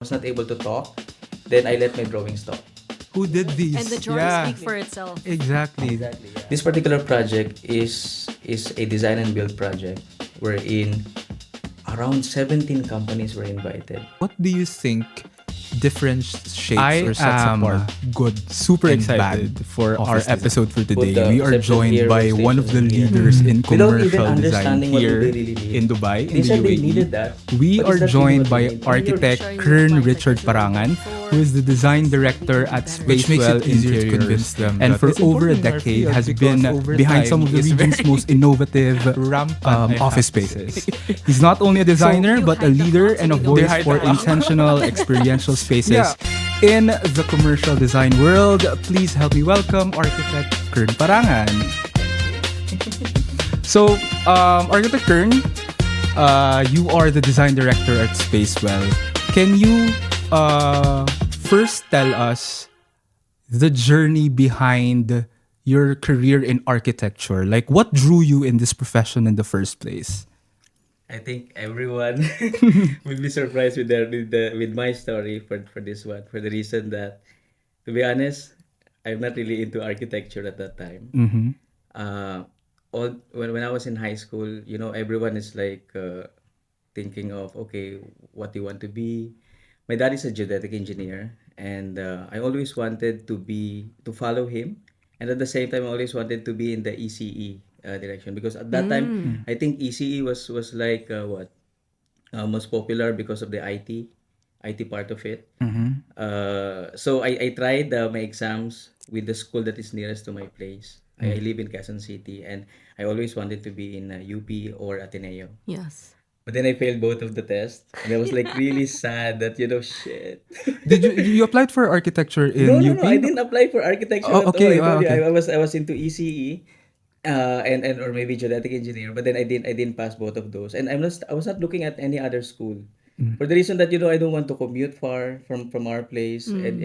was not able to talk, then I let my drawing stop. Who did these? And the drawing speak for itself. Exactly. Exactly. Yeah. This particular project is a design and build project wherein around 17 companies were invited. What do you think differentiates I or sets am apart good, super and excited bad for our office design? episode for Put today. the We are reception joined here, by one of the workstation here. leaders in Without even commercial design understanding what here they really need. in Dubai, They in the said they UAE. needed that. We but are is that really joined what they by need? architect Sure you Kern applied Richard like a Parangan, before, who is the design director something at better. Spacewell Which makes it easier to Interiors, convince them and that for it's over a important in our decade field has because been over behind some time of the is region's very most innovative rampant, I have office to say. spaces. He's not only a designer you but a hide the leader flaws and a and you don't voice hide for the flaws. intentional experiential spaces. Yeah. In the commercial design world, please help me welcome architect Kern Parangan. So, architect Kern, you are the design director at Spacewell. Can you first tell us the journey behind your career in architecture? Like, what drew you in this profession in the first place? I think everyone will be surprised with my story for this one, for the reason that, to be honest, I'm not really into architecture at that time. Mm-hmm. Uh, when I was in high school, everyone is like thinking of, okay, what do you want to be? My dad is a geodetic engineer, and I always wanted to follow him, and at the same time, I always wanted to be in the ECE direction, because at that time, I think ECE was like what most popular because of the IT part of it. Mm-hmm. So I tried my exams with the school that is nearest to my place. I live in Quezon City, and I always wanted to be in UP or Ateneo. Yes. But then I failed both of the tests, and I was like really sad that shit. Did you applied for architecture in No, no, no. UP? I didn't apply for architecture Oh, at all. okay. I told you Okay. I was into ECE, and or maybe genetic engineer. But then I didn't pass both of those, and I was not looking at any other school, for the reason that I don't want to commute far from our place, and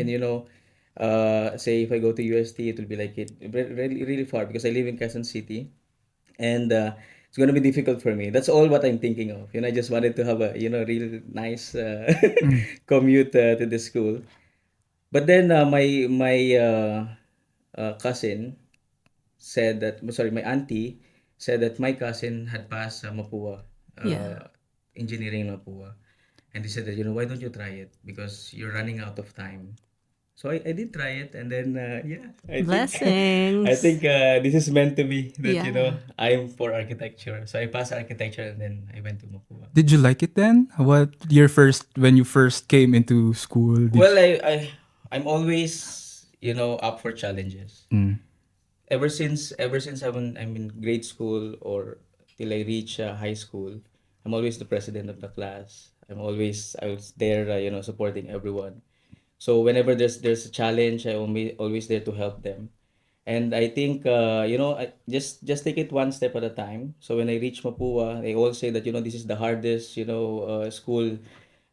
say if I go to UST, it will be like really really far because I live in Quezon City, and it's gonna be difficult for me. That's all what I'm thinking of. I just wanted to have a real nice commute to the school. But then my cousin said that, sorry, my auntie said that my cousin had passed Mapua, Yeah. engineering in Mapua, and he said that why don't you try it because you're running out of time. So I did try it, and then yeah, Blessings. I think this is meant to be that Yeah. I'm for architecture. So I passed architecture, and then I went to Mapua. Did you like it then? What your first when you first came into school? Well, I'm always up for challenges. Mm. Ever since I'm in grade school or till I reach high school, I'm always the president of the class. I was there, supporting everyone. So whenever there's a challenge, I always there to help them. And I think I just take it one step at a time. So when I reach Mapua, they all say that this is the hardest school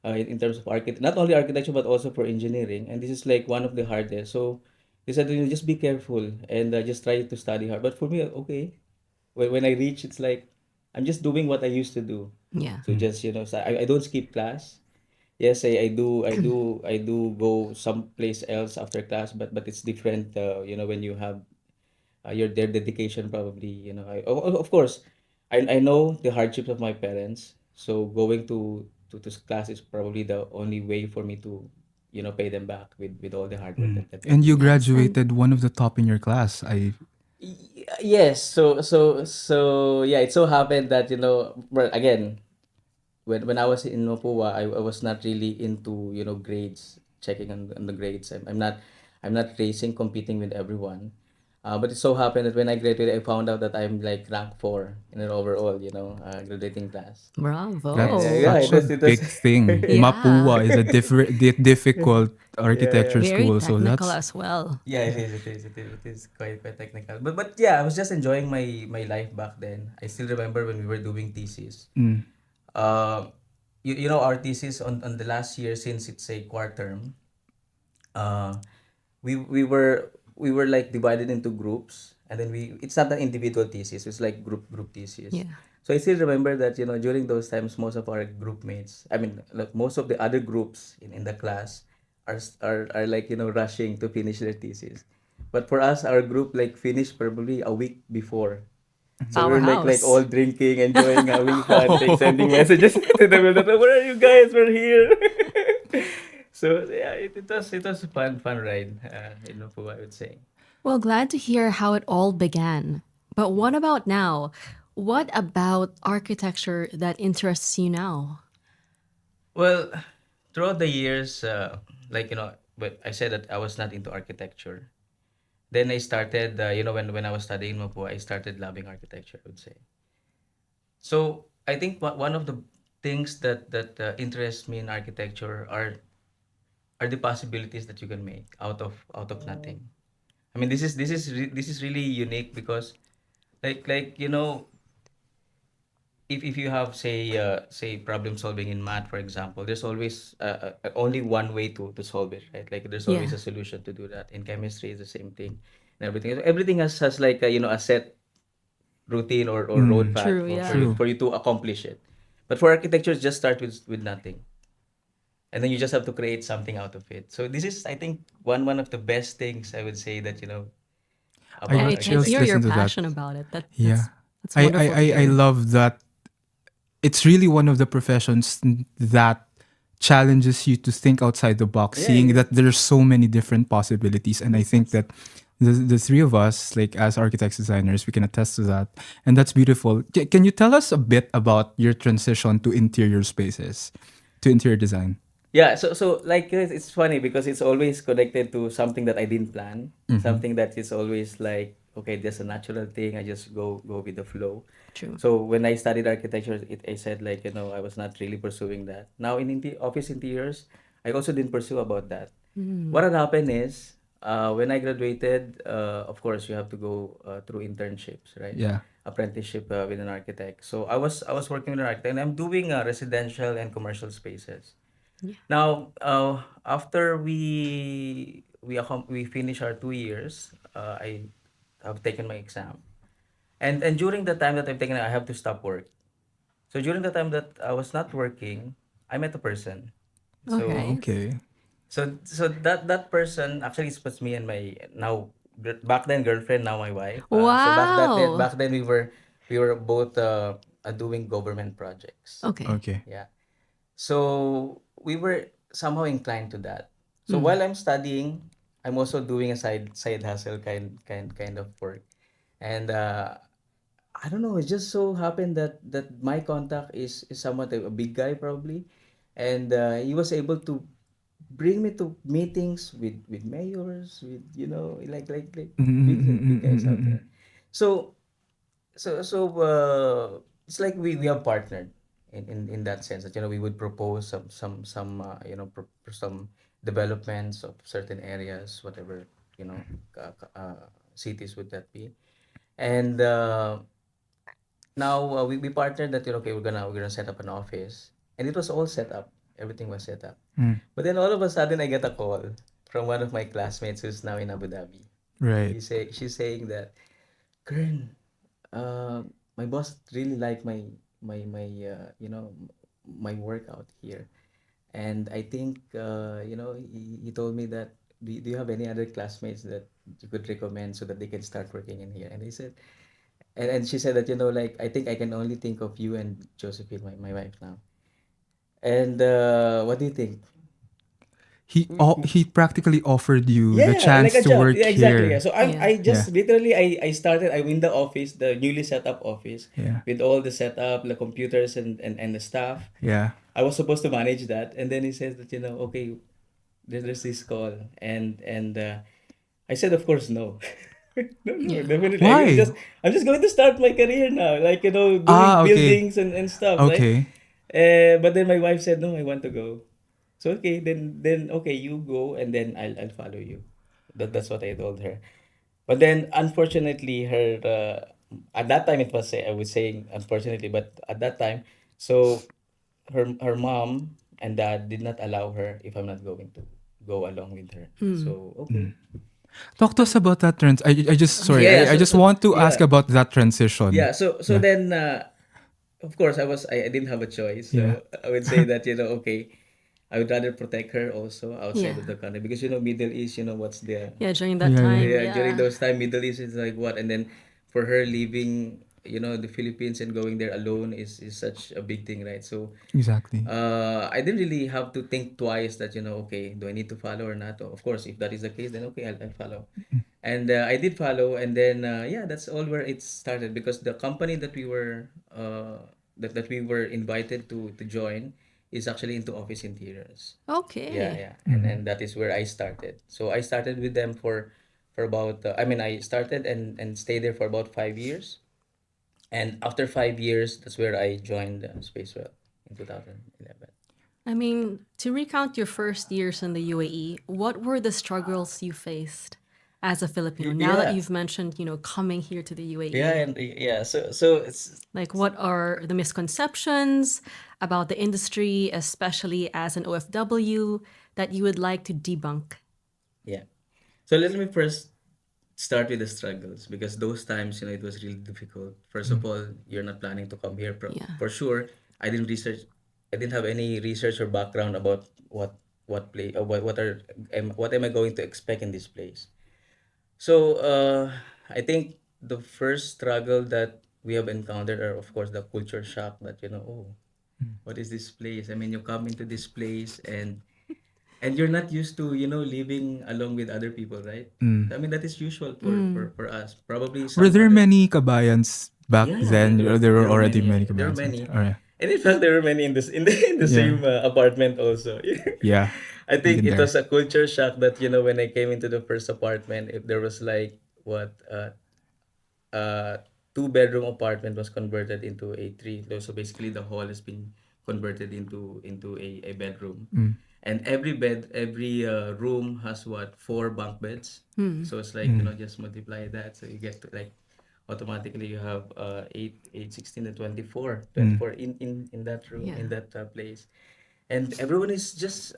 in terms of not only architecture but also for engineering, and this is like one of the hardest. So they said, just be careful and just try to study hard. But for me, okay, when I reach, it's like I'm just doing what I used to do. Yeah. So just so I don't skip class. Yes, I do go someplace else after class, but it's different. When you have their dedication, probably. Of course, I know the hardships of my parents. So going to class is probably the only way for me to pay them back with all the hard work that they And you do. graduated one of the top in your class. Yes. So yeah, it so happened that well, again, when I was in Mapua, I was not really into grades, checking on the grades. I'm not racing, competing with everyone. But it so happened that when I graduated, I found out that I'm like rank four in an overall, graduating class. And That's Bravo. yeah, such a it was big thing. Yeah. Mapua is a difficult yeah, architecture yeah. Very school, so technical that's as well. Yeah, it is quite technical. But yeah, I was just enjoying my life back then. I still remember when we were doing thesis. mm, Uh, our thesis on the last year, since it's a quarter term, uh, we were like divided into groups, and then it's not an individual thesis, it's like group thesis. Yeah. So I still remember that, during those times, most of our group mates, I mean, like most of the other groups in the class are like, rushing to finish their thesis. But for us, our group like finished probably a week before. So we were like all Powerhouse. drinking, enjoying, having fun, like sending messages to them. That, where are you guys? We're here. So yeah, it was a fun ride. Po, I would say. Well, glad to hear how it all began. But what about now? What about architecture that interests you now? Well, throughout the years, like but I said that I was not into architecture. Then I started, when I was studying Mapo, I started loving architecture, I would say. So I think one of the things that interests me in architecture are the possibilities that you can make out of nothing. I mean, this is really unique because like if you have say problem solving in math, for example, there's always only one way to solve it, right? Like there's always Yeah. a solution to do that. In chemistry it's the same thing, and everything has like a set routine or road path True, for yeah. you True. for you to accomplish it. But for architecture, just start with nothing, and then you just have to create something out of it. So this is, I think, one of the best things I would say that And about I I can just hear your architecture. listened to that. passion about it. Yeah. That's wonderful to I hear. love that it's really one of the professions that challenges you to think outside the box, Yeah, seeing yeah. that there's so many different possibilities. And I think that the three of us, like as architects, designers, we can attest to that. And that's beautiful. Can you tell us a bit about your transition to interior spaces, to interior design? Yeah, so like it's funny because it's always connected to something that I didn't plan, something that is always like, okay, there's a natural thing. I just go with the flow. True. So when I studied architecture, I said like, I was not really pursuing that. Now in office interiors, I also didn't pursue about that. What had happened is, when I graduated, of course you have to go through internships, right? Yeah. Apprenticeship with an architect. So I was working with an architect, and I'm doing residential and commercial spaces. Now, after we finish our 2 years, I have taken my exam, and during the time that I've taken it, I have to stop work. So during the time that I was not working, I met a person. So Okay. Okay. so that person actually was me and my now back then girlfriend, now my wife. So Wow. back then we were both doing government projects. Okay. Okay. Yeah. So we were somehow inclined to that. So while I'm studying, I'm also doing a side hustle kind of work. And I don't know, it just so happened that my contact is somewhat a big guy probably. And he was able to bring me to meetings with mayors, with like big guys out there. So it's like we have partnered in that sense that we would propose some developments of certain areas, whatever, cities would that be. And now we partnered that, okay, we're gonna set up an office, and it was all set up, everything was set up. But then all of a sudden I get a call from one of my classmates who's now in Abu Dhabi. Right. She's saying that, Kern, my boss really liked my work out here, and I think he told me that, do you have any other classmates that you could recommend so that they can start working in here? And I said, and she said that, like, I think I can only think of you and Josephine, my wife now. And what do you think? He practically offered you the Yeah, like chance a to job. work Yeah, exactly. Yeah. here. So Yeah. I Yeah. just literally I'm in the office, the newly set up office, Yeah. with all the setup, the computers and the staff. Yeah. I was supposed to manage that, and then he says that, okay, there's this call, and I said, of course, no. No, Yeah. definitely. Why? I'm just going to start my career now, like, doing Ah, okay. buildings and stuff, right? Okay. But then my wife said, no, I want to go. So okay, then okay, you go, and then I'll follow you. That's what I told her. But then unfortunately, her at that time, it was, I was saying unfortunately, but at that time, so her mom and dad did not allow her if I'm not going to go along with her. So okay. Talk to us about that I just sorry. Yeah, yeah. I just want to ask Yeah. about that transition. Yeah, so Yeah. then of course, I didn't have a choice. Yeah. So I would say that, okay, I would rather protect her also outside of Yeah. the country because, Middle East, what's the Yeah, during that Yeah, yeah. time, yeah, during yeah. those time, Middle East is like what, and then for her leaving, the Philippines and going there alone is such a big thing, right? So, Exactly. I didn't really have to think twice that, okay, do I need to follow or not? Of course, if that is the case, then okay, I'll follow. And I did follow, and then yeah, that's all where it started because the company that we were that we were invited to join is actually into office interiors. Yeah, Okay. yeah, and that is where I started. So I started with them for about I mean I started and stayed there for about 5 years, and after 5 years, that's where I joined Spacewell in 2011. I mean, to recount your first years in the UAE, what were the struggles you faced as a Filipino? Now that Yeah, you've mentioned, coming here to the yeah, UAE, and yeah. So it's like what are the misconceptions about the industry, especially as an OFW, that you would like to debunk? yeah. So let me first start with the struggles because those times, it was really difficult. First of all, you're not planning to come here Yeah. for sure. I didn't research. I didn't have any research or background about what am I going to expect in this place. So I think the first struggle that we have encountered are of course the culture shock that oh, what is this place? I mean, you come into this place and you're not used to living along with other people, right? I mean that is usual for us. Probably Were some there other. many kabayans back Yeah, yeah, then? Or there were there were already many. many There were kabayans. many, Oh, yeah. and in fact, there were many in this in the Yeah. same apartment also. Yeah. I think Been it was there. a culture shock that when I came into the first apartment, if there was like what uh two-bedroom apartment was converted into a three. So basically, the hall has been converted into a bedroom, and every room has what, four bunk beds. So it's like just multiply that, so you get to like automatically you have 8 16 and 24 in that room, Yeah. in that place, and everyone is just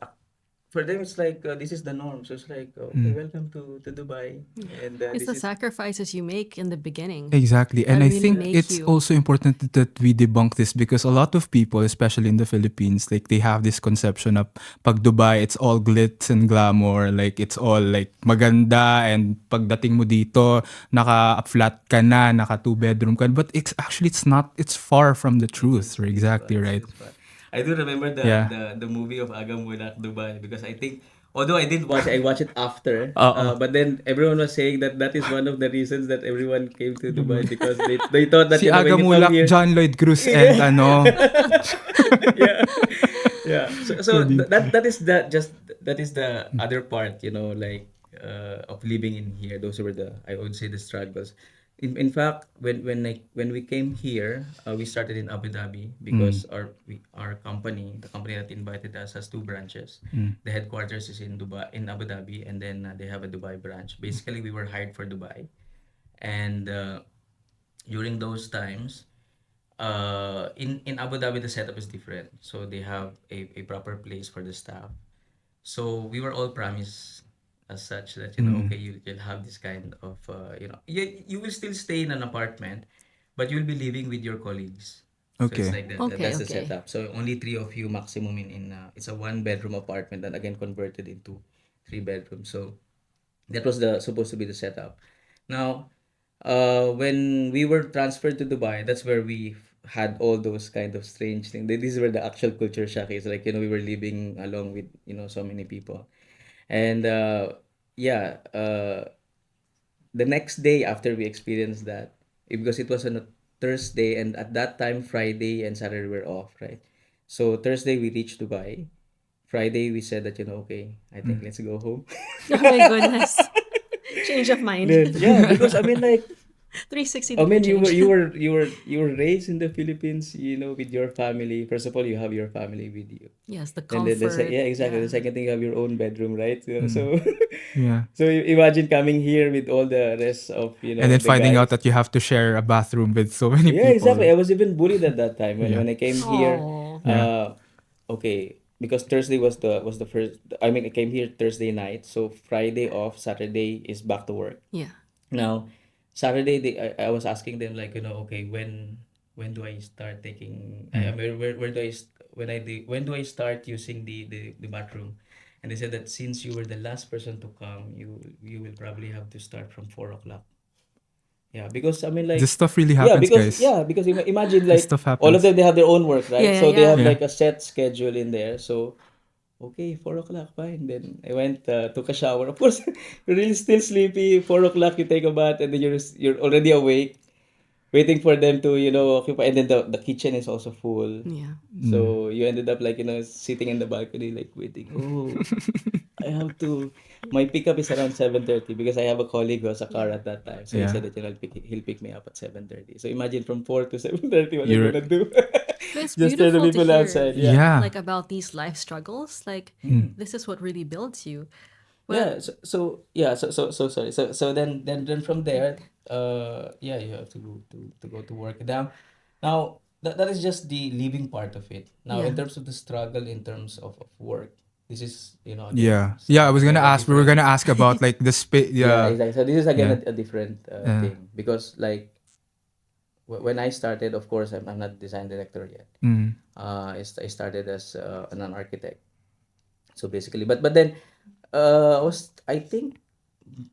for them it's like this is the norm. So it's like okay, welcome to Dubai, and It's this the is sacrifices you make in the beginning Exactly. And that I really think make it's you. also important that we debunk this because a lot of people, especially in the Philippines, like they have this conception of pag Dubai, it's all glitz and glamour. Like it's all like maganda and pagdating mo dito, naka-flat ka na, naka two-bedroom ka. But it's not, it's far from the truth. Right? it's fun. Exactly, right? It's fun. I do remember the Yeah. the the movie of Aga Mulak Dubai because I think although I didn't watch it, I watched it after. Oo. But then everyone was saying that that is one of the reasons that everyone came to Dubai because they thought that Si when Aga you come Mulak, here. John Lloyd Cruz, and Yeah. ano, Yeah, yeah. So Nadi- that is the other part, like of living in here. Those were the, I would say, the struggles. In fact, when we came here, we started in Abu Dhabi because our company, the company that invited us, has two branches. The headquarters is in Dubai, in Abu Dhabi, and then they have a Dubai branch. Basically, we were hired for Dubai, and during those times, in Abu Dhabi the setup is different. So they have a proper place for the staff. So we were all promised as such that okay, you'll have this kind of you will still stay in an apartment, but you'll be living with your colleagues. So it's Okay. like that. Okay, That's the okay. setup. So only three of you maximum in it's a one bedroom apartment and again converted into three bedrooms. So that was the supposed to be the setup. Now, when we were transferred to Dubai, that's where we had all those kind of strange things. These were the actual culture shock. It's like we were living along with so many people, and yeah, the next day after we experienced that, because it was on a Thursday, and at that time Friday and Saturday were off, right? So Thursday we reached Dubai. Friday we said that okay, I think let's go home. Oh my goodness. Change of mind. Then yeah, because I mean like 360 I degree mean, change. you were raised in the Philippines, with your family. First of all, you have your family with you. Yes, the Then comfort. yeah, exactly. The Yeah. second thing, you have your own bedroom, right? Mm. So, Yeah. so imagine coming here with all the rest of And then the finding out guys. that you have to share a bathroom with so many Yeah, exactly. people. I was even bullied at that time Yeah. when I came here. Oh. Yeah. Okay, because Thursday was the first. I mean, I came here Thursday night, so Friday off, Saturday is back to work. Yeah. Now, Saturday, I was asking them like, okay, when do I start taking where do when do I start using the bathroom? And they said that since you were the last person to come, you will probably have to start from 4 o'clock. Yeah, because I mean This like stuff really happens, guys. because imagine This like stuff all of happens. them they have their own work, right? Yeah, yeah, So they yeah. have Yeah. like a set schedule in there. So okay, 4 o'clock, fine. Then I went, took a shower. Of course, you're really still sleepy. 4 o'clock, you take a bath, and then you're already awake, waiting for them to occupy. And then the kitchen is also full, Yeah. Mm. so you ended up like sitting in the balcony like waiting. Oh, I have to. My pickup is around 7:30 because I have a colleague who has a car at that time. So he Yeah. said that he'll pick me up at 7:30. So imagine from 4 to 7:30 what I'm You're gonna do. But it's Just tell the beautiful to people hear outside. Yeah. yeah. like about these life struggles. Like Mm. this is what really builds you. Well, Yeah, so sorry. So then from there, yeah, you have to go to work. Now that is just the living part of it. Now yeah. in terms of the struggle in terms of work, this is again Yeah. Yeah, I was gonna again a ask. We were different. gonna ask about like the space. Yeah, Yeah. exactly. So this is again Yeah. a different Yeah. thing because like when I started, of course, I'm not design director yet. Mm. I started as an architect. So basically, but then I think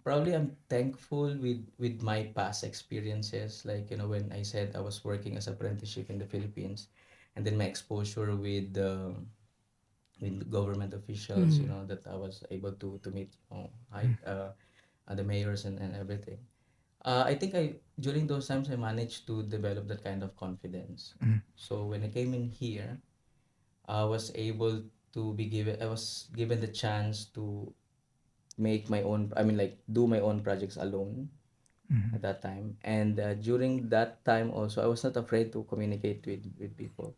probably I'm thankful with my past experiences, like when I said I was working as apprenticeship in the Philippines, and then my exposure with government officials, Mm. that I was able to meet high the mayors and everything. I think I during those times I managed to develop that kind of confidence. Mm. So when I came in here, I was given the chance to make my own, I mean like do my own projects alone Mm. at that time. And during that time also I was not afraid to communicate with people.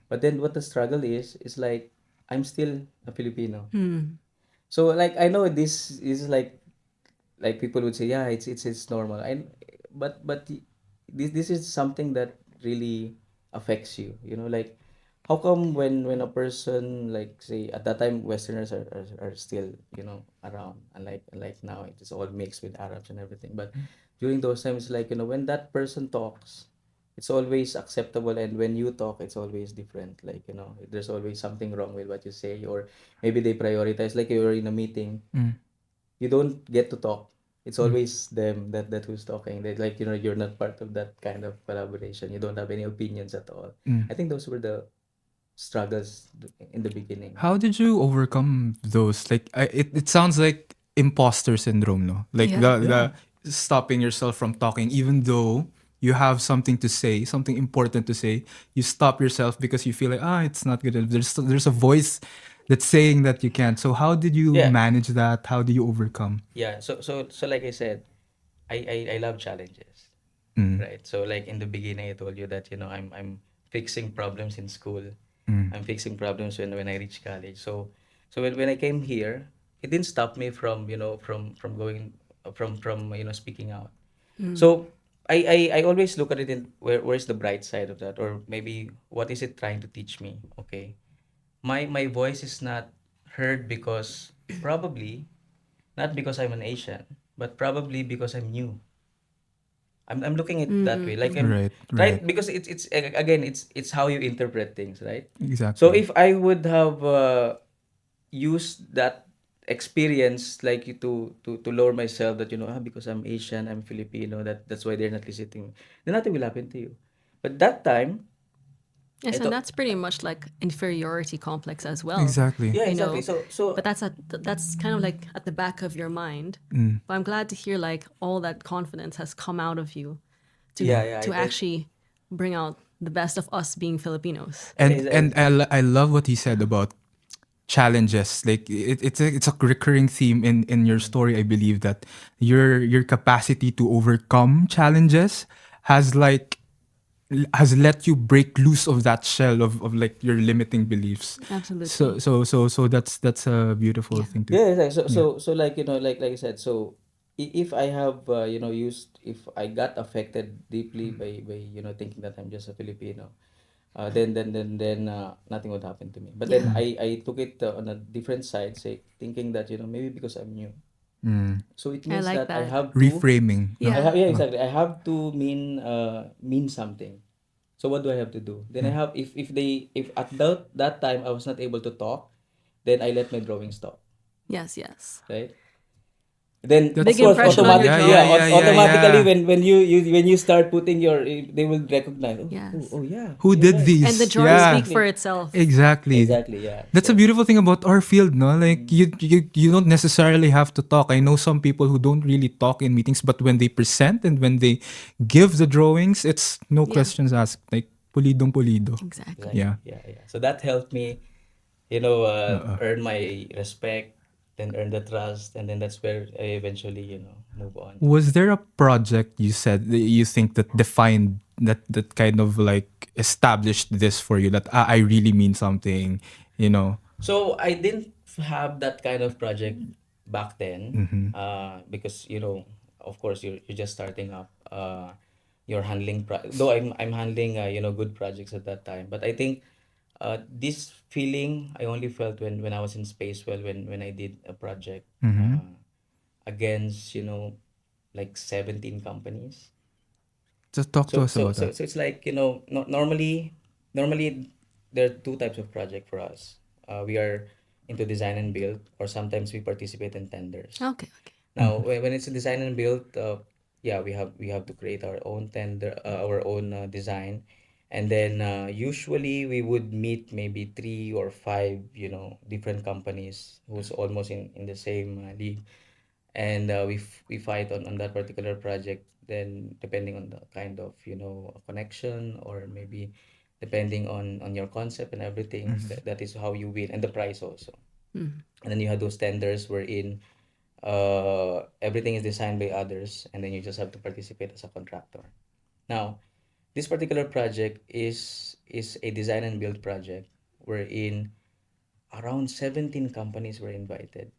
But then what the struggle is like I'm still a Filipino. Mm. So like I know this is like people would say, yeah, it's normal. But this is something that really affects you. Like how come when a person, like say at that time Westerners are still around, and like now it is all mixed with Arabs and everything. But during those times, like when that person talks, it's always acceptable, and when you talk, it's always different. Like there's always something wrong with what you say, or maybe they prioritize. Like you're in a meeting, Mm. you don't get to talk. It's Mm. always them that who's talking. They like you're not part of that kind of collaboration. You don't have any opinions at all. Mm. I think those were the struggles in the beginning. How did you overcome those? Like, it sounds like imposter syndrome, no? Like Yeah. the stopping yourself from talking, even though you have something to say, something important to say, you stop yourself because you feel like it's not good. There's a voice that's saying that you can't. So how did you Yeah, manage that? How do you overcome? yeah. So like I said, I love challenges, Mm. right? So like in the beginning, I told you that I'm fixing problems in school. Mm. I'm fixing problems when I reach college. So when I came here, it didn't stop me from from going from speaking out. Mm. So I always look at it in where's the bright side of that, or maybe what is it trying to teach me? Okay, my voice is not heard because probably not because I'm an Asian, but probably because I'm new. I'm looking at it that way, like I'm Right, right, right. because again it's how you interpret things, right? So Exactly. if I would have used that experience like to lower myself, that because I'm Asian, I'm Filipino, that's why they're not listening, then nothing will happen to you. But that time I Yes, and thought, that's pretty much like inferiority complex as well. Exactly. yeah, You exactly. know, So but that's kind of like at the back of your mind. Mm. But I'm glad to hear like all that confidence has come out of you to yeah, yeah, to actually bring out the best of us being Filipinos. And I love what he said about challenges. Like it's a recurring theme in your story. I believe that your capacity to overcome challenges has like has let you break loose of that shell of like your limiting beliefs. Absolutely. So that's a beautiful Yeah. thing to. Yeah, exactly. So Yeah. like like I said, so if I have used, if I got affected deeply by thinking that I'm just a Filipino, then nothing would happen to me. But then Yeah. I took it on a different side, say thinking that maybe because I'm new, Mm. so it I means like that that. Reframing, no? Yeah. yeah, Oh. exactly, I have to mean something. So what do I have to do? Then I have, if at that time I was not able to talk, then I let my drawing stop, Yes, yes. right? Then of Big That's course impression on your automatic, yeah, yeah, yeah, yeah, drawings. yeah, automatically yeah. when you start putting they will recognize, Yes. oh yeah, Who you're did right. And the these? drawings Yeah, speak for Exactly. itself. exactly. Exactly, yeah. That's a So, beautiful thing about our field, no? Like you don't necessarily have to talk. I know some people who don't really talk in meetings, but when they present and when they give the drawings, it's no Yeah, questions asked. Like pulidong pulido. exactly. Yeah. exactly, yeah, yeah. So that helped me, Uh-uh. earn my respect, then earn the trust, and then that's where I eventually, move on. Was there a project you said that you think that defined that kind of like established this for you that I really mean something, you know? So I didn't have that kind of project back then, because of course you're just starting up. You're handling though I'm handling good projects at that time, but I think this feeling I only felt when I was in Spacewell, when I did a project against like 17 companies. Just talk to So us so about so that. so it's like, normally there are two types of project for us. We are into design and build, or sometimes we participate in tenders. Okay, okay. Now, when it's a design and build, yeah, we have to create our own tender, our own design, and then usually we would meet maybe three or five, different companies who's almost in the same league, and we fight on that particular project. Then depending on the kind of connection, or maybe depending on your concept and everything, that is how you win, and the price also. And then you have those tenders wherein everything is designed by others, and then you just have to participate as a contractor. Now, this particular project is a design and build project wherein around 17 companies were invited.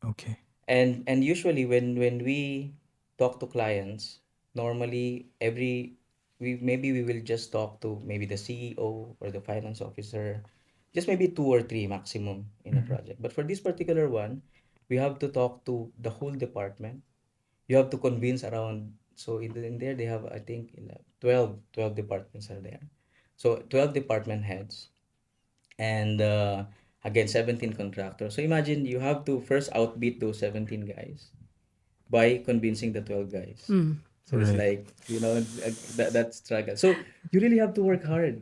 Okay. And usually when we talk to clients, normally we will just talk to maybe the CEO or the finance officer, just maybe two or three maximum in a project. But for this particular one, we have to talk to the whole department. You have to convince around, so in there they have, I think, 12 departments are there. So 12 department heads, and again 17 contractors. So imagine you have to first outbeat those 17 guys by convincing the 12 guys. So it's Right. like, that struggle. So you really have to work hard.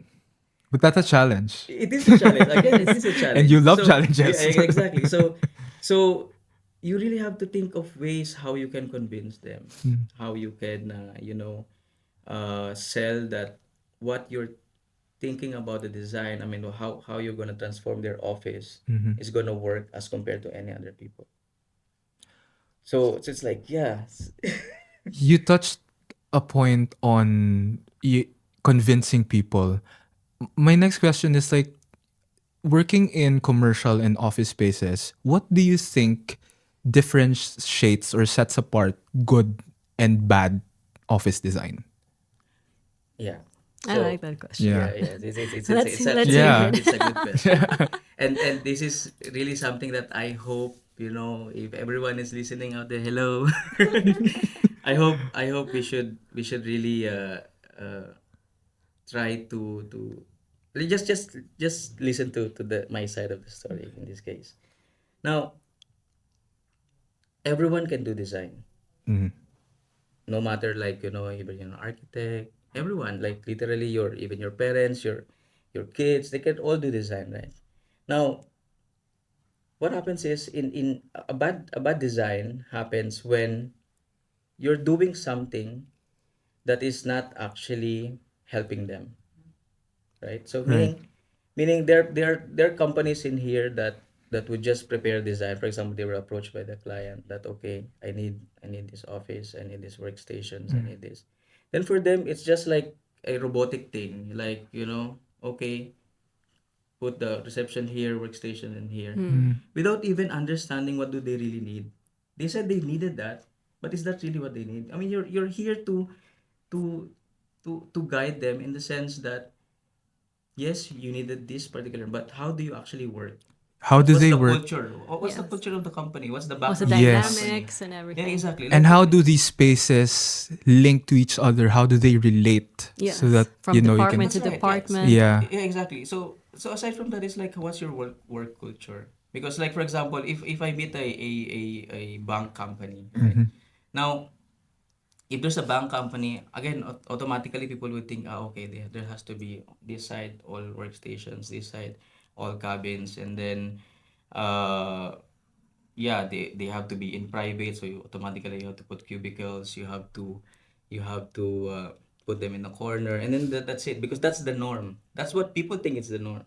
But that's a challenge. It is a challenge. Again, it Yes. is a And you challenge. love So yeah, challenges. exactly. So you really have to think of ways how you can convince them, how you can sell that what you're thinking about the design. I mean, how you're gonna transform their office is gonna work as compared to any other people. So it's like, yeah. You touched a point on convincing people. My next question is like working in commercial and office spaces, what do you think differentiates or sets apart good and bad office design? Yeah. I like So that question. Yeah. yeah, yeah. Let's let's hear Yeah. it. It's a good question. And this is really something that I hope, if everyone is listening out there, hello. I hope we should really try to just listen to the my side of the story in this case. Now, everyone can do design. No matter, like, even architect, everyone, like literally even your parents, your kids, they can all do design, right? Now, what happens is, in a bad design happens when you're doing something that is not actually helping them, right? So Right. meaning there are companies in here that would just prepare design. For example, they were approached by the client that, okay, I need this office, I need these workstations, I need this. Then for them it's just like a robotic thing, like, okay, put the reception here, workstation in here, without even understanding what do they really need. They said they needed that, but is that really what they need? I mean, you're here to to guide them, in the sense that, yes, you needed this particular, but how do you actually work? How do What's they the work? culture? What's the Yes. culture of the company? What's the What's the background of the Yes. company? dynamics and Yeah, everything? exactly. And Like how even do these spaces link to each other? How do they relate so Yes. that From you can? department that's to right. Yes. department. Yeah. Yeah, exactly. So aside from that, it's like what's your work culture? Because like for example, if I meet a bank company, right? Mm-hmm. Now, if there's a bank company, again, automatically people would think, okay, there has to be this side all workstations, this side all cabins, and then, uh, yeah, they have to be in private, so you have to put cubicles, you have to put them in a corner, and then that's it because that's the norm. That's what people think it's the norm.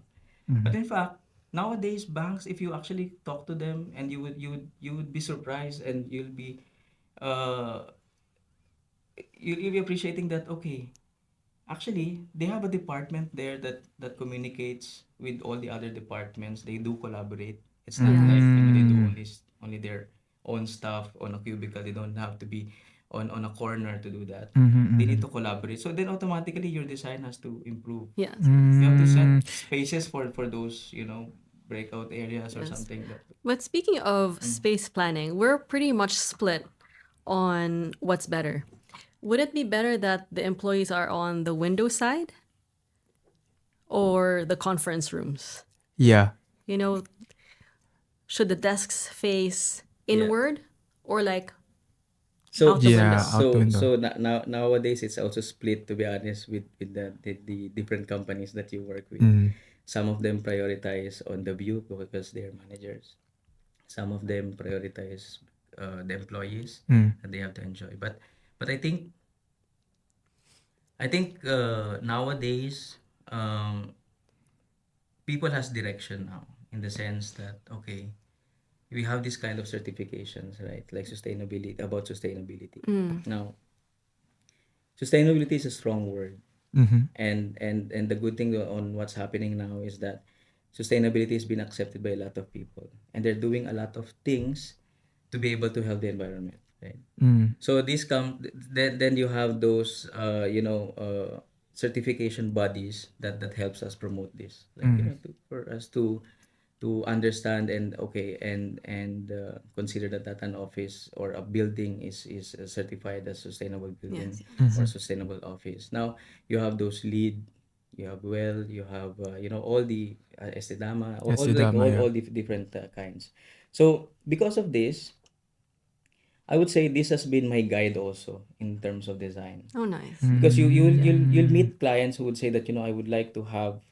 Mm-hmm. But in fact, nowadays banks, if you actually talk to them, and you would be surprised, and uh you'll be appreciating that, okay, actually they have a department there that communicates with all the other departments. They do collaborate. It's not Yes. like, they do Mm. only their own stuff on a cubicle. They don't have to be on a corner to do that. Mm-hmm. They need Mm-hmm. to collaborate, so then automatically your design has to improve. Yes. Yes. You have to set Mm. spaces for those, breakout areas or Yes. something that. But speaking of Mm. space planning, we're pretty much split on what's better. Would it be better that the employees are on the window side or the conference rooms? Yeah. You know, should the desks face Yeah. inward or like So out the Yeah. window? Out the window. nowadays it's also split, to be honest, with the different companies that you work with. Mm. Some of them prioritize on the view because they're managers. Some of them prioritize the employees Mm. that they have to enjoy. But I think nowadays, people has direction now, in the sense that, okay, we have this kind of certifications, right? Like sustainability, about sustainability. Now, sustainability is a strong word, Mm-hmm. and the good thing on what's happening now is that sustainability has been accepted by a lot of people, and they're doing a lot of things to be able to help the environment, right? Mm. So then you have those certification bodies that helps us promote this, like, Mm. for us to understand, and okay, and consider that an office or a building is certified as sustainable building Yes. Yes. or Mm-hmm. sustainable office. Now you have those lead, you have well, you have all the estidama, Yes, all like Dama, yeah. all the different kinds. So because of this, I would say this has been my guide also in terms of design, Oh, nice. because you'll Mm. meet clients who would say that, I would like to have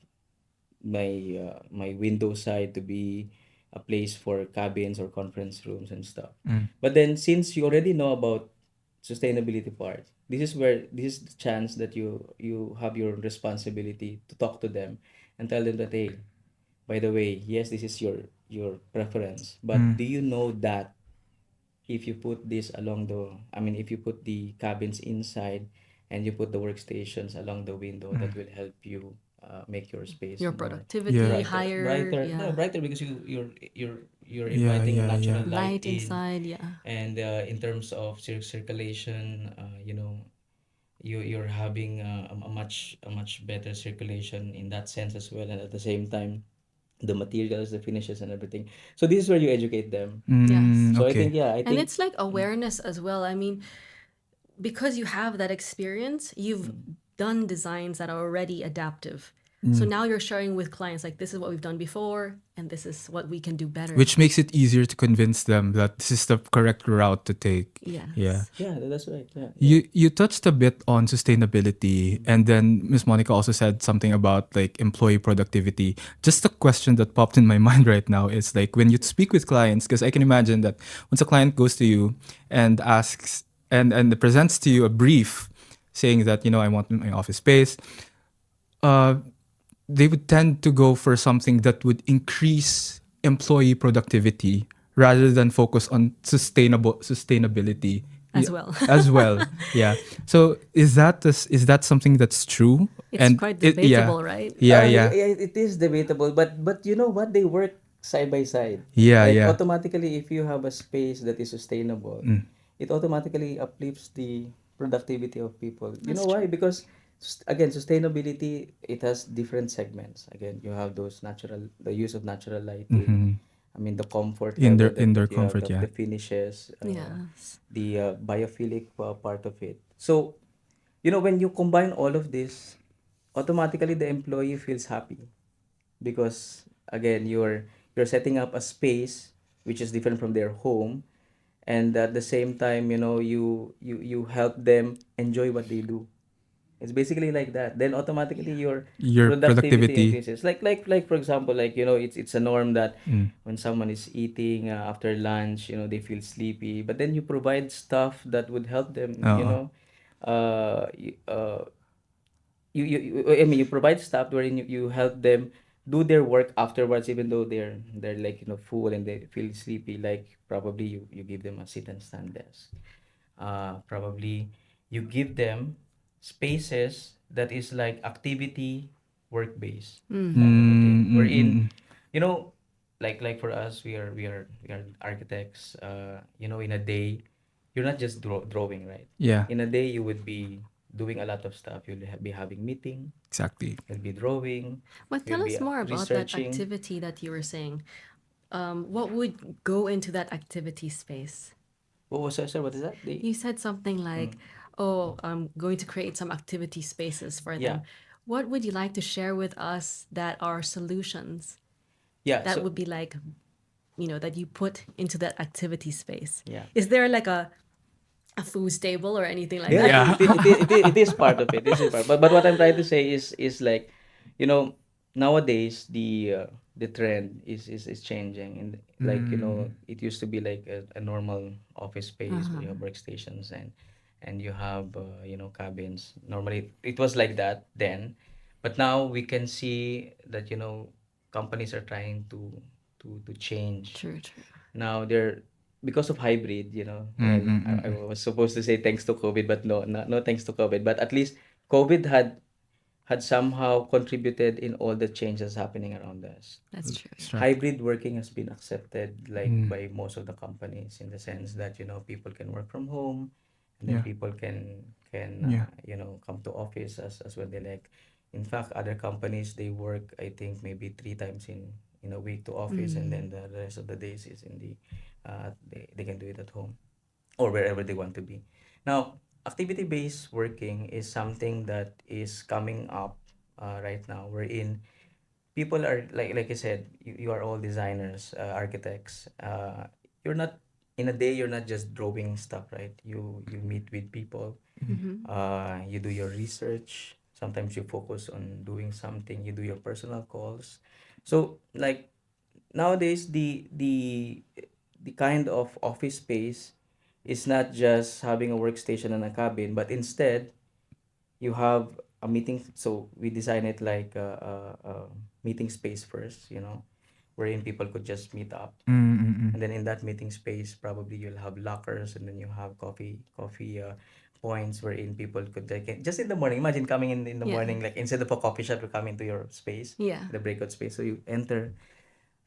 my window side to be a place for cabins or conference rooms and stuff. Mm. But then, since you already know about sustainability part, this is the chance that you have your responsibility to talk to them and tell them that, hey, by the way, yes, this is your preference, but Mm. do you know that if you put this along the I mean if you put the cabins inside and you put the workstations along the window, that Mm. will help you make your space Your more Yeah. productivity brighter, higher. brighter, no, Yeah. brighter, because you're Yeah, inviting yeah, yeah. natural light Light in. inside. Yeah. And in terms of circulation, you're having a much better circulation in that sense as well, and at the same time, the materials, the finishes, and everything. So this is where you educate them. Yes. Mm. So I think, Okay. yeah, I And think. it's like Mm, awareness as well. I mean, because you have that experience, you've mm. done designs that are already adaptive. So Mm. now you're sharing with clients like this is what we've done before and this is what we can do better. Which makes it easier to convince them that this is the correct route to take. Yeah. Yes. Yeah, that's right. Yeah, yeah. You touched a bit on sustainability, and then Miss Monica also said something about like employee productivity. Just a question that popped in my mind right now is like when you speak with clients, because I can imagine that once a client goes to you and asks and presents to you a brief saying that I want my office space, uh, they would tend to go for something that would increase employee productivity rather than focus on sustainability. As Yeah, well. as well. Yeah. So is that something that's true? It's And quite it yeah. debatable, right? Yeah, Yeah, yeah. yeah, it is debatable, but you know what? They work side by side. Yeah, Like yeah. automatically, if you have a space that is sustainable, Mm. it automatically uplifts the productivity of people. You That's know true. why? Because again, sustainability, it has different segments. Again, you have the use of natural lighting. Mm-hmm. I mean, the comfort In level their that, in their that you have, comfort, the yeah. finishes, Yes. the biophilic part of it. So, when you combine all of this, automatically the employee feels happy because again, you're setting up a space which is different from their home, and at the same time, you help them enjoy what they do. It's basically like that. Then automatically your Your productivity productivity. increases. Like for example, like it's a norm that Mm. when someone is eating after lunch, they feel sleepy. But then you provide stuff that would help them. Oo. Uh, y- uh, I mean, you provide stuff wherein you help them do their work afterwards, even though they're like full and they feel sleepy. Like probably you give them a sit and stand desk. Probably you give them spaces that is like activity work based kind of a thing. Mm, We're mm, in, mm. you know, like for us, we are architects. In a day, you're not just drawing, right? Yeah, In a day, you would be doing a lot of stuff. You'll be having meeting. exactly. You'll be drawing. But tell You'll be us more about that researching. activity that you were saying. What would go into that activity space? What was that, sir? What is that? You said something like, "Oh, I'm going to create some activity spaces for Yeah, them." What would you like to share with us that are solutions yeah. that So would be like, that you put into that activity space? yeah. Is there like a food table or anything like Yeah, that? Yeah. it is part of it. This is part. But what I'm trying to say is like, you know, nowadays the trend is changing, and like Mm, it used to be like a normal office space where you have workstations and you have cabins. Normally it was like that then, but now we can see that companies are trying to change. True, true. Now they're because of hybrid, mm, well, mm, I mm, was supposed to say thanks to COVID, but no, no thanks to COVID. But at least COVID had somehow contributed in all the changes happening around us. That's mm. true. That's Yeah. right. Hybrid working has been accepted like Mm, by most of the companies in the sense that people can work from home, and then yeah, people can yeah. come to office as when they like. In fact, other companies, they work, I think, maybe 3 times in a week to office, and then the rest of the days is in the they can do it at home or wherever they want to be. Now, activity based working is something that is coming up right now. We're in people are like I said, you are all designers, architects. You're not in a day. You're not just drawing stuff, right? You meet with people. Mm-hmm. You do your research. Sometimes you focus on doing something. You do your personal calls. So like nowadays, the kind of office space is not just having a workstation and a cabin, but instead you have a meeting. So we design it like a meeting space first, wherein people could just meet up, Mm, mm, mm. and then in that meeting space probably you'll have lockers, and then you have coffee points wherein people could like just in the morning, imagine coming in the Yeah. morning, like instead of a coffee shop you come into your space, Yeah. the breakout space. So you enter,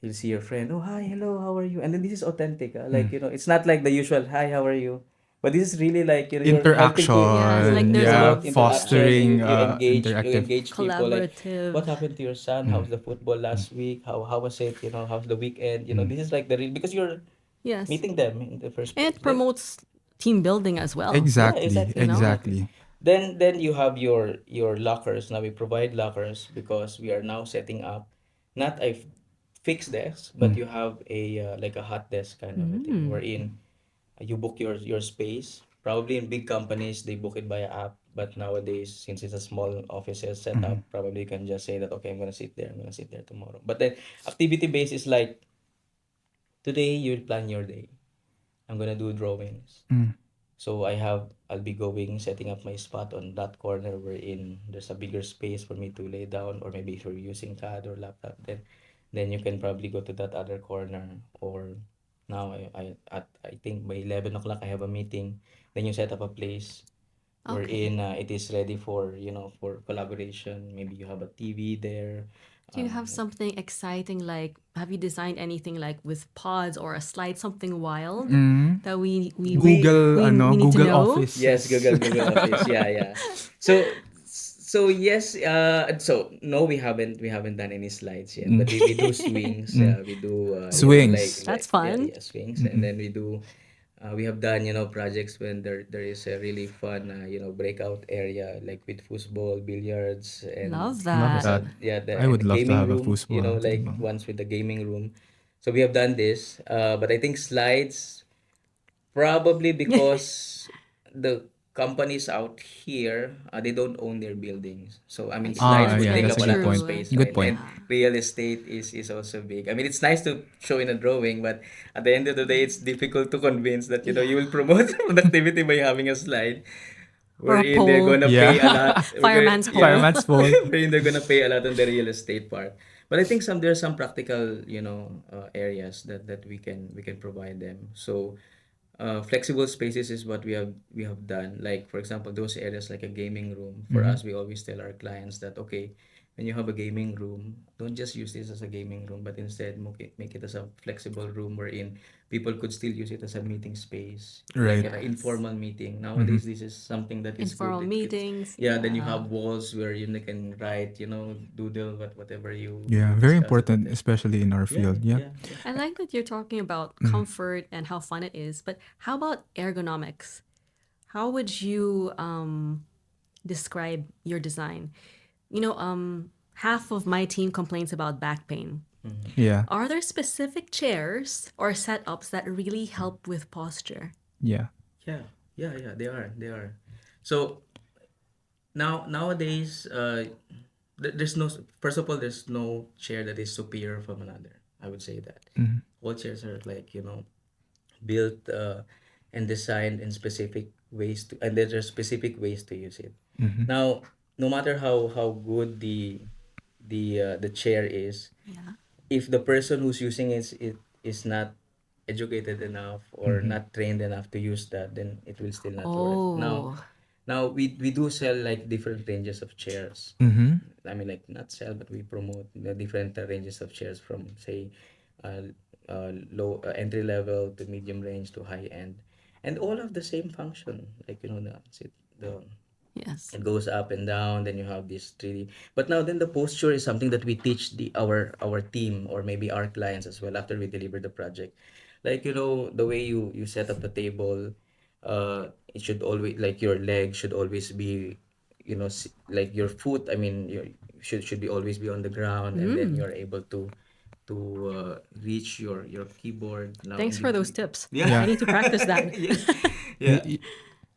you'll see your friend. Oh, hi, hello, how are you? And then this is authentic. Like, Mm. it's not like the usual, hi, how are you? But this is really like, you're helping Yes, to like Interaction, there's a yeah, promote interaction. fostering You interactive. engage people. Like, collaborative. what happened to your son? Mm, How's the football last week? How was it? How's the weekend? mm. This is like the real, because you're Yes. meeting them in the first And place. it Then, promotes team building as well. yeah, Exactly, exactly, You know? exactly. exactly. Then you have your lockers. Now we provide lockers because we are now setting up not a fixed desk, but Mm, you have a like a hot desk kind of a thing Mm. wherein you book your space. Probably in big companies they book it via app, but nowadays since it's a small offices mhm, setup, probably you can just say that okay, I'm gonna sit there. I'm gonna sit there tomorrow. But then activity based is like today you'll plan your day. I'm gonna do drawings. mm, So I'll be going, setting up my spot on that corner wherein there's a bigger space for me to lay down, or maybe if you're using CAD or laptop, then you can probably go to that other corner. Or now I think by 11 o'clock I have a meeting. Then you set up a place Okay. wherein it is ready for for collaboration. Maybe you have a TV there. Do you have Like, something exciting like have you designed anything like with pods or a slide, something wild mm. that we we Google, we need to Google know? Yes, Offices. Google Office. Yeah, yeah. So So yes, so no, we haven't done any slides yet, but we do swings. We do Swings. That's yeah, fun. yeah, swings, and then we do. We have done projects when there is a really fun breakout area like with football, billiards, and Love Love that. that. I and would the love to gaming have a room. foosball. Like once with the gaming room. So we have done this, but I think slides. Probably because the companies out here, they don't own their buildings. So I I mean, see. slides Ah, That's would yeah, take very that's up a a good lot of point. true. space, Good right? point. And Yeah. real estate is also big. I mean, it's nice to show in a drawing, but at the end of the day, it's difficult to convince that Yeah. you will promote productivity by having a slide Or a wherein they're pole. gonna Yeah. pay a lot. Fireman's Yeah, pole. Fireman's pole. wherein they're gonna pay a lot on the real estate part. But I think there's some practical, areas that we can provide them. So flexible spaces is what we have done. Like for example, those areas like a gaming room. For us, we always tell our clients that okay, when you have a gaming room, don't just use this as a gaming room, but instead make it as a flexible room wherein people could still use it as a meeting space, like Right. an Yes. informal meeting. Nowadays, this is something that is good. Informal meetings. Yeah, then you Yeah. have walls where you can write, doodle whatever you Yeah, very discuss at the important, time. especially in our Yeah, field. Yeah. yeah, yeah. I like that you're talking about comfort and how fun it is, but how about ergonomics? How would you describe your design? Half of my team complains about back pain. Yeah. Are there specific chairs or setups that really help with posture? Yeah. Yeah, yeah, yeah, they are. So nowadays, there's no, first of all, there's no chair that is superior from another. I would say that all chairs are like built and designed in specific ways to, and there are specific ways to use it. Now, no matter how good the chair is, Yeah. if the person who's using it is not educated enough or not trained enough to use that, then it will still not work. Now, Oh, we do sell like different ranges of chairs. Mm-hmm. I mean, like not sell, but we promote the different ranges of chairs from say, low entry level to medium range to high end, and all have the same function. Like the yes. it goes up and down, then you have this 3D. But now then the posture is something that we teach our team or maybe our clients as well after we deliver the project. Like the way you set up the table, it should always, like, your leg should always be, like your foot, I mean, your should be always be on the ground, and then you're able to reach your keyboard now Thanks for those tips. yeah. I Yeah. need to practice that. Yeah. Yeah. Y-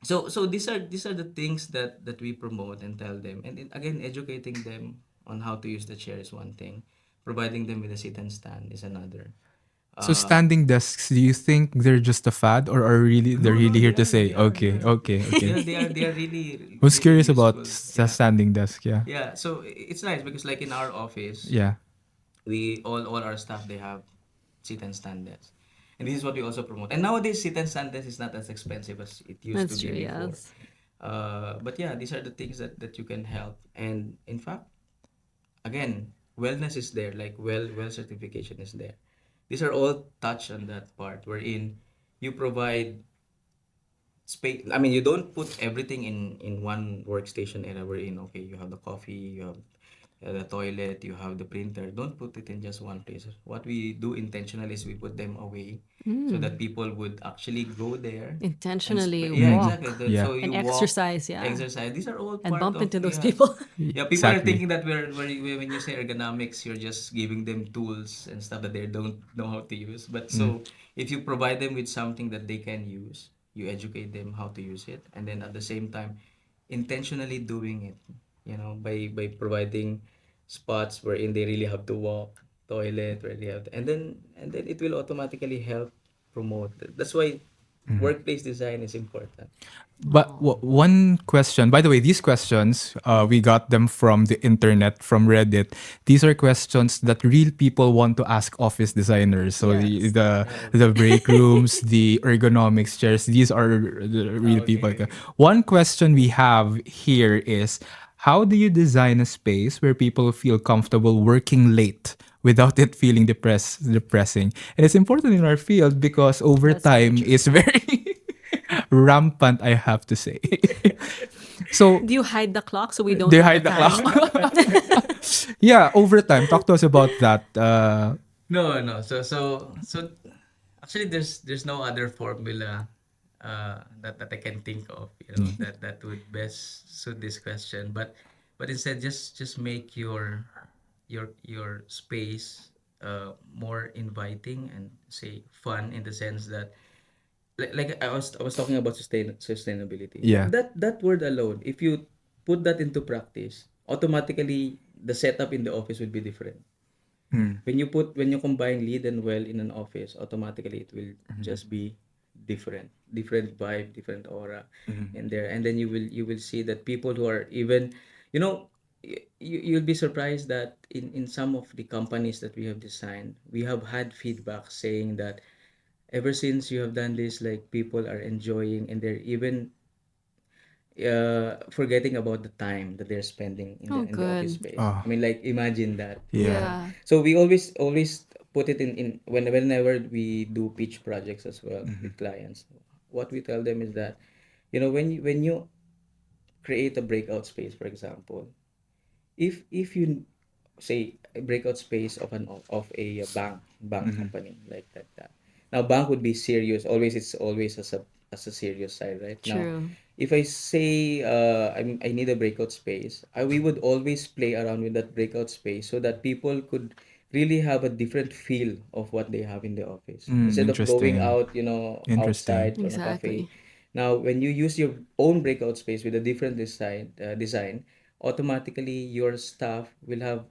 So these are the things that we promote and tell them, and again, educating them on how to use the chair is one thing, providing them with a sit and stand is another. So uh standing desks, do you think they're just a fad, or are really they're no, no, really they here to are, say, they are, they okay, are. okay, okay? Yeah, they are really I was really curious about useful. Yeah. standing desk. Yeah. Yeah, so it's nice because like in our office, Yeah. we all our staff, they have sit and stand desks, and this is what we also promote. And nowadays, sit and stand desk is not as expensive as it used to That's be true, before. yes. But yeah, these are the things that you can help. And in fact, again, wellness is there, like well certification is there. These are all touch on that part wherein you provide space. I mean, you don't put everything in one workstation area wherein, okay, you have the coffee, you have the toilet, you have the printer. Don't put it in just one place. What we do intentionally is we put them away so that people would actually go there and Intentionally yeah, exactly. walk Yeah. So you and walk, exercise, yeah. exercise. These are all And part bump of, into those yeah. people. Yeah, people are Exactly. thinking that when you say ergonomics, you're just giving them tools and stuff that they don't know how to use. But so if you provide them with something that they can use, you educate them how to use it, and then at the same time, intentionally doing it, by providing spots wherein they really have to walk, toilet, where they have to, and then it will automatically help promote. That's why workplace design is important. But one question, by the way, these questions, we got them from the internet, from Reddit. These are questions that real people want to ask office designers. So Yes. the break rooms, the ergonomics chairs, these are the real people. Okay. One question we have here is, how do you design a space where people feel comfortable working late without it feeling depressing? And it's important in our field because That's very overtime true. is very rampant, I have to say. So Do you hide the clock so we don't they know hide the the time? clock. Yeah, overtime. Talk to us about that. No, no. So actually, there's no other formula that I can think of, that would best suit this question. But instead, just make your space more inviting and say fun, in the sense that, like I was talking about sustainability. Yeah. That word alone, if you put that into practice, automatically the setup in the office will be different. When you combine lead and well in an office, automatically it will just be different vibe, different aura in there. And then you will see that people who are even, you know you'll be surprised that in some of the companies that we have designed, we have had feedback saying that ever since you have done this, like, people are enjoying, and they're even forgetting about the time that they're spending in the Oh, in the office good. space. Oh, I mean, like, imagine that. yeah. Yeah. So we always put it in whenever we do pitch projects as well with clients. What we tell them is that, when you create a breakout space, for example, if you say a breakout space of a bank company, like that. Now, bank would be serious. Always, it's always as a serious side, right? Now, True. if I say, I need a breakout space, we would always play around with that breakout space so that people could really have a different feel of what they have in the office, instead of going Interesting. out, Interesting. outside on a cafe. Exactly. Now, when you use your own breakout space with a different design, automatically your staff will have,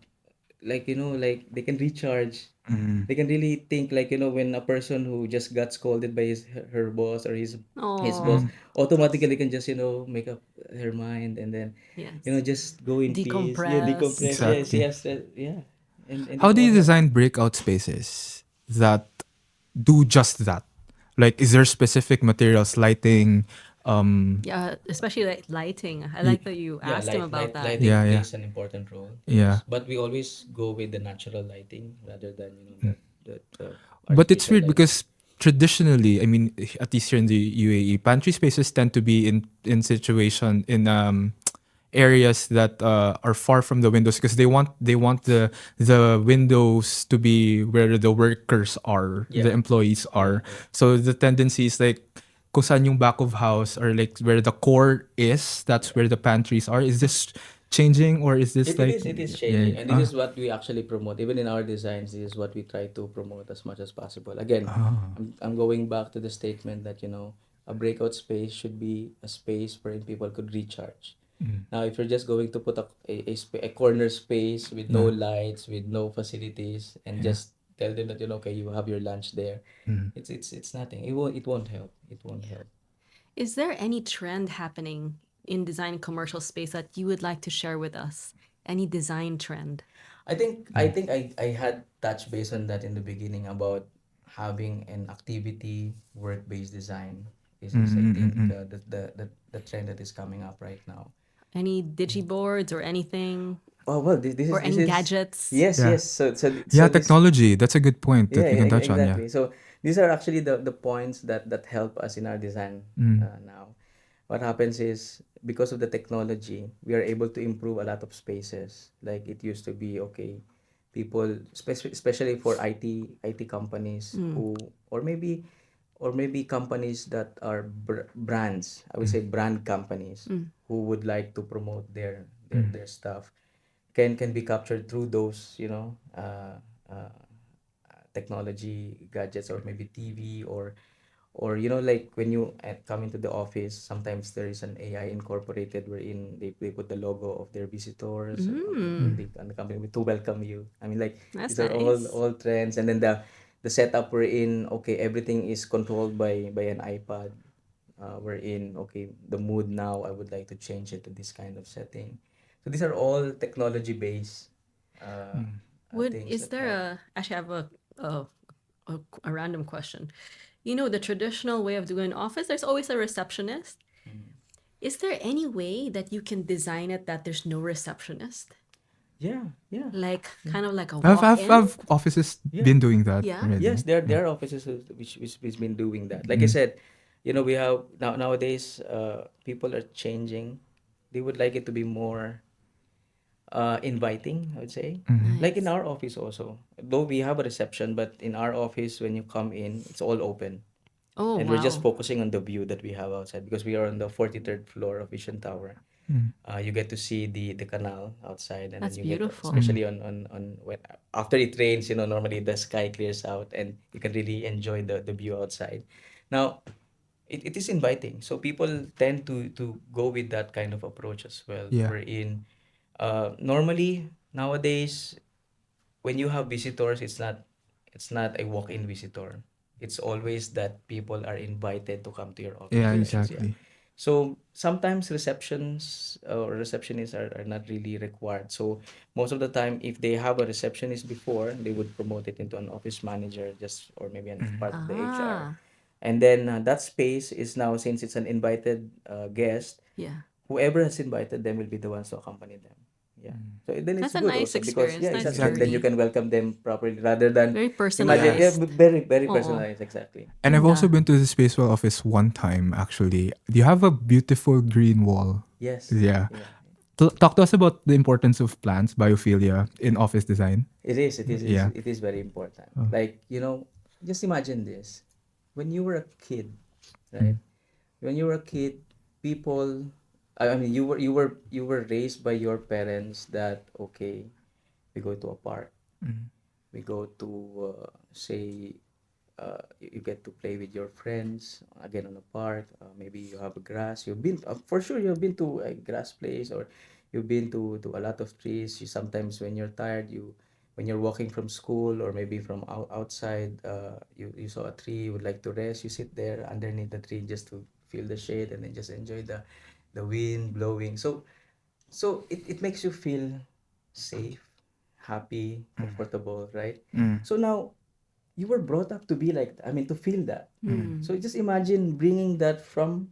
like, they can recharge. They can really think, like, when a person who just got scolded by her boss, or his boss, Oh, automatically can just, make up her mind, and then, yes. just go in peace. Yeah, Decompress. decompress. Yes, Exactly. yes, yeah. And How it do all you helps. design breakout spaces that do just that? Like, is there specific materials, lighting? Yeah, especially like lighting. I Y- like that you Yeah, asked him about that. yeah, lighting yeah, plays an important role. yeah. Yes, but we always go with the natural lighting rather than, the But it's artificial weird lighting. because traditionally, I mean, at least here in the UAE, pantry spaces tend to be in areas that are far from the windows because they want the windows to be where the workers are, the Yeah, employees yeah, are. yeah. So the tendency is like kung saan yung back of house or like where the core is, that's where the pantries are. Is this changing or is this like It is yeah, changing, and this is what we actually promote. Even in our designs, this is what we try to promote as much as possible. Again, I'm going back to the statement that, a breakout space should be a space wherein people could recharge. Now, if you're just going to put a corner space with no yeah. lights, with no facilities, and Yeah. just tell them that, okay, you have your lunch there, it's nothing. It won't help. It won't help. Is there any trend happening in design commercial space that you would like to share with us? Any design trend? I think I had touched base on that in the beginning about having an activity work-based design is I think the trend that is coming up right now. Any digiboards or anything? Oh, well, this is Or this any is gadgets? yes, Yeah. yes. So Yeah, this technology. That's a good point Yeah, that we can touch on. Yeah. exactly. So these are actually the points that help us in our design now. What happens is, because of the technology, we are able to improve a lot of spaces. Like, it used to be, okay, people, especially for IT companies, or maybe companies that are brands. I would say brand companies who would like to promote their stuff, can be captured through those, technology gadgets, or maybe TV, or like, when you come into the office, sometimes there is an AI incorporated, wherein they put the logo of their visitors, and the company to welcome you. I mean, like, That's these are all nice. all trends. And then the setup we're in, okay, everything is controlled by an iPad. We're in, okay, the mood now, I would like to change it to this kind of setting. So these are all technology based uh, things Is that there help. actually, I have a, a random question. You know, the traditional way of doing office, there's always a receptionist. Is there any way that you can design it that there's no receptionist? Yeah, yeah, Like, kind of like a I've, walk I've, in? I've offices yeah. been doing that Yeah. already. Yes, there Yeah. there are offices which been doing that. Like I said, we have nowadays, people are changing they would like it to be more inviting, I would say. Like in Nice. our office also, though we have a reception, but in our office, when you come in, it's all open. Oh, And we're just wow. focusing on the view that we have outside because we are on the 43rd floor of Vision Tower. You get to see the canal outside, and then That's you get, beautiful. especially on when after it rains, normally the sky clears out and you can really enjoy the view outside. Now, it is inviting, so people tend to go with that kind of approach as well. Yeah. We're in normally nowadays when you have visitors, it's not a walk-in visitor. It's always that people are invited to come to your office. Yeah, Yeah. exactly. So sometimes receptions or receptionists are not really required. So most of the time, if they have a receptionist before, they would promote it into an office manager, just or maybe as part of the HR. Ah, And then that space is now, since it's an invited guest, yeah. whoever has invited them will be the ones to accompany them. Yeah. So then it's That's a good nice also because experience, yeah, nice exactly. Then you Exactly. journey. can welcome them properly rather than Very imagine, Yeah. yeah, personalized. very very Oo. personalized, exactly. And I've also Ganda. been to the Spacewell office one time, actually. You have a beautiful green wall. Yes. Yeah. Yeah. Talk to us about the importance of plants, biophilia, in office design. Yeah. It is very important. Like, just imagine this. When you were a kid, right? When you were a kid, people I mean you were raised by your parents that okay, we go to a park, we go to say you get to play with your friends again on a park. Maybe you have a grass. You've been for sure you've been to a grass place, or you've been to a lot of trees. You sometimes when you're tired, when you're walking from school or maybe from outside, you saw a tree, you would like to rest. You sit there underneath the tree just to feel the shade and then just enjoy the wind blowing. So it makes you feel safe, happy, comfortable, right? So now you were brought up to be like, I mean, to feel that. Hmm. So just imagine bringing that from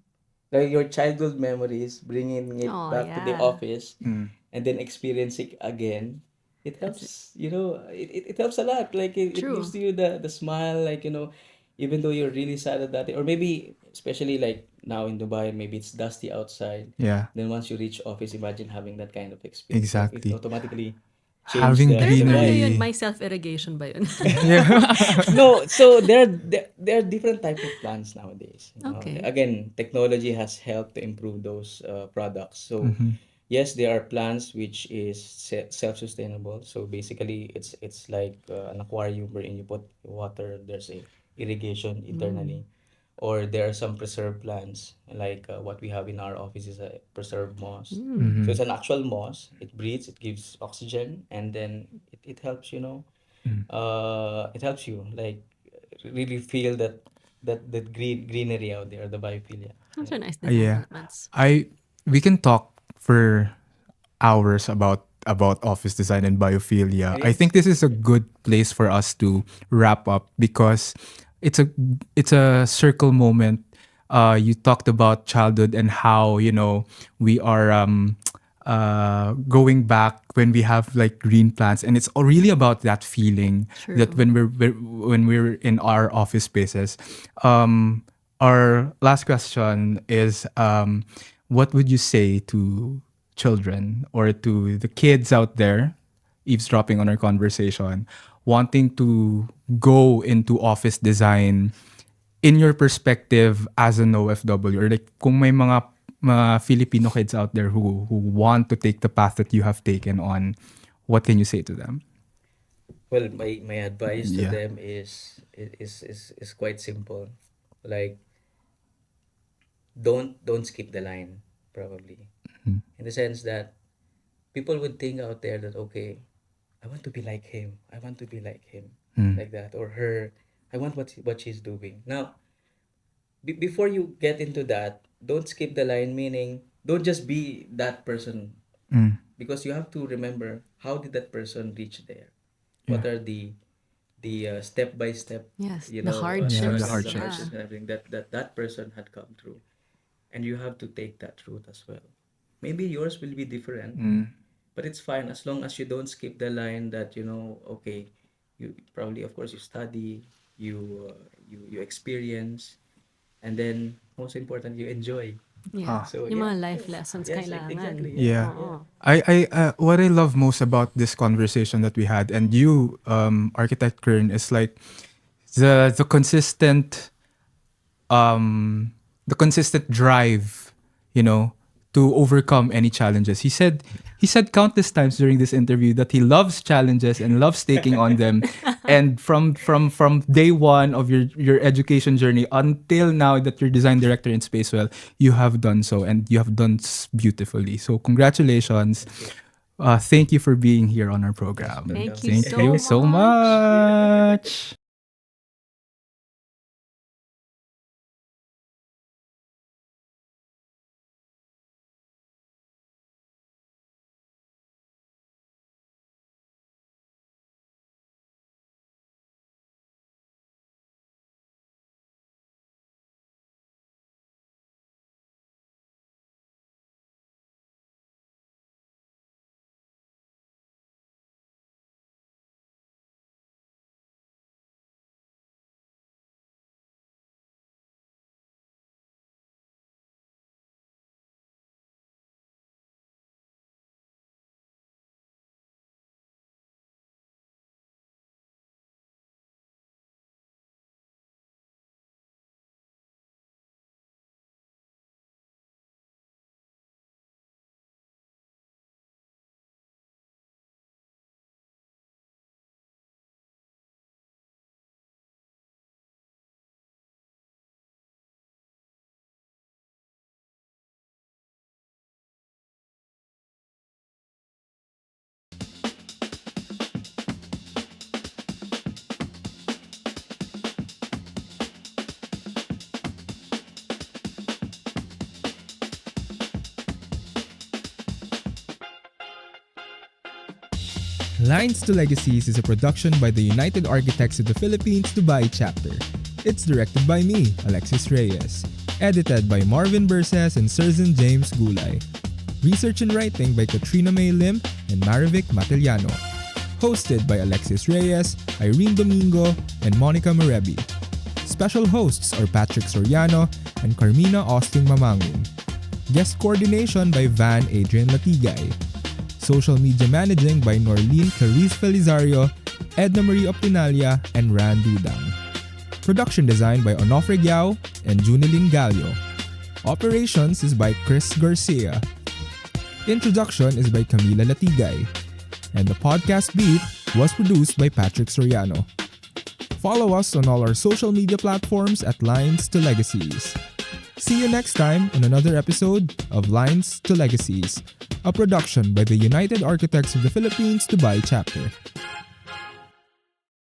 like your childhood memories, bringing it Oh, back to the yeah. office, and then experiencing again. It That's it. helps, it helps a lot. Like it gives True. you the smile, like, even though you're really sad at that, or maybe especially like now in Dubai, maybe it's dusty outside. Yeah. Then once you reach office, imagine having that kind of experience. Like it Exactly. automatically change Having Pero the paano vibe. yun? greenery. May self-irrigation ba yun? Yeah. No, so there are different type of plants nowadays. Okay. Again, technology has helped to improve those products. So yes, there are plants which is self-sustainable. So basically, it's like an aquarium wherein you put water. There's a irrigation internally, or there are some preserved plants like what we have in our office is a preserved moss. So it's an actual moss. It breathes, it gives oxygen, and then it helps it helps you like really feel that greenery out there, the biophilia. Those Yeah. are nice design Yeah. elements. I we can talk for hours about office design and biophilia. It I think is. this is a good place for us to wrap up because it's a it's a circle moment. You talked about childhood and how we are going back when we have like green plants, and it's really about that feeling that True. when we're in our office spaces. Our last question is, what would you say to children or to the kids out there eavesdropping on our conversation, wanting to go into office design in your perspective as an OFW, or like kung may mga Filipino kids out there who want to take the path that you have taken on, what can you say to them? Well, my advice to Yeah. them is quite simple. Like don't skip the line, probably. In the sense that people would think out there that okay, I want to be like him. I want to be like him, like that, or her. I want what she's doing. Now, before you get into that, don't skip the line, meaning don't just be that person, because you have to remember how did that person reach there. Yeah. What are the step by step, Yes, the Yeah, the struggles, hardships. the hardships. Yeah. hardships, and everything that person had come through, and you have to take that route as well. Maybe yours will be different, but it's fine as long as you don't skip the line that okay, you probably, of course, you study, you experience, and then most important, you enjoy. Yeah. So Yung yeah, mga life lessons yes, kailangan. exactly. Yeah. Oo. What I love most about this conversation that we had and you, Architect Kern, is like the consistent the consistent drive, you know, to overcome any challenges. He said countless times during this interview that he loves challenges and loves taking on them. And from day one of your education journey until now that you're design director in Spacewell, you have done so and you have done beautifully. So congratulations. Thank you for being here on our program. Thank you Thank so you so much. much. Lines to Legacies is a production by the United Architects of the Philippines Dubai chapter. It's directed by me, Alexis Reyes. Edited by Marvin Berses and Surzan James Gulay. Research and writing by Katrina May Lim and Marivic Matiliano. Hosted by Alexis Reyes, Irene Domingo, and Monica Marebi. Special hosts are Patrick Soriano and Carmina Austin Mamangun. Guest coordination by Van Adrian Latigay. Social media managing by Norlene Clarice Felizario, Edna Marie Optinalia, and Ran Dudang. Production design by Onofre Giao and Junilin Gallo. Operations is by Chris Garcia. Introduction is by Camila Latigay. And the podcast beat was produced by Patrick Soriano. Follow us on all our social media platforms at Lines to Legacies. See you next time on another episode of Lines to Legacies, a production by the United Architects of the Philippines Dubai chapter.